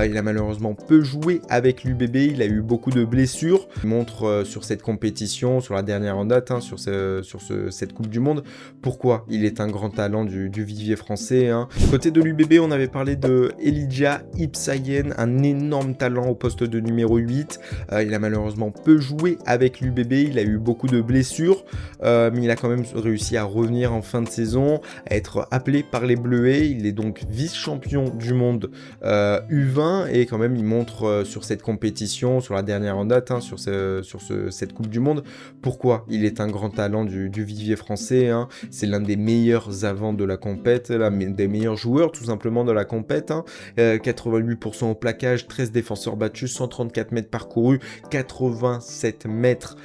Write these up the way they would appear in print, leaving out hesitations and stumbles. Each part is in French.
Il a malheureusement peu joué avec l'UBB, il a eu beaucoup de blessures. Il montre sur cette compétition, sur la dernière en date, hein, cette Coupe du Monde, pourquoi il est un grand talent du vivier français. Hein. Côté de l'UBB, on avait parlé de Elijah Ipsayen, un énorme talent au poste de numéro 8. Il a malheureusement peu joué avec l'UBB, il a eu beaucoup de blessures, mais il a quand même réussi à revenir en fin de saison, à être appelé par les Bleuets. Il est donc vice-champion du monde U20 et quand même il montre sur cette compétition, sur la dernière en date, hein, cette Coupe du Monde, pourquoi il est un grand talent du vivier français. Hein. C'est l'un des meilleurs avants de la compète, des meilleurs joueurs tout simplement de la compète. Hein. 88% au plaquage, 13 défenseurs battus, 134 mètres parcourus, 87 mètres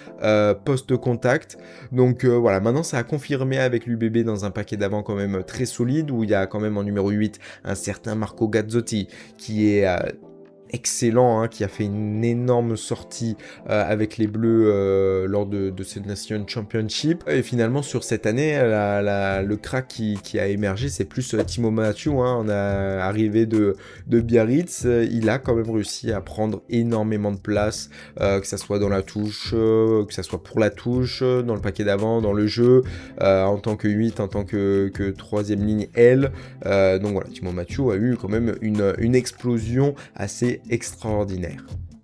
post-contact. Donc voilà, maintenant ça a confirmé avec l'UBB dans un paquet d'avant quand même très solide, où il y a quand même en numéro 8 un certain Marco Gazzotti qui est excellent, hein, qui a fait une énorme sortie avec les Bleus lors de cette Nation Championship. Et finalement, sur cette année, le crack qui a émergé, c'est plus Timo Mathieu. Hein. On a arrivé de Biarritz. Il a quand même réussi à prendre énormément de place, que ça soit dans la touche, que ça soit pour la touche, dans le paquet d'avant, dans le jeu, en tant que 8, en tant que troisième ligne L. Donc voilà, Timo Mathieu a eu quand même une explosion assez extraordinaire.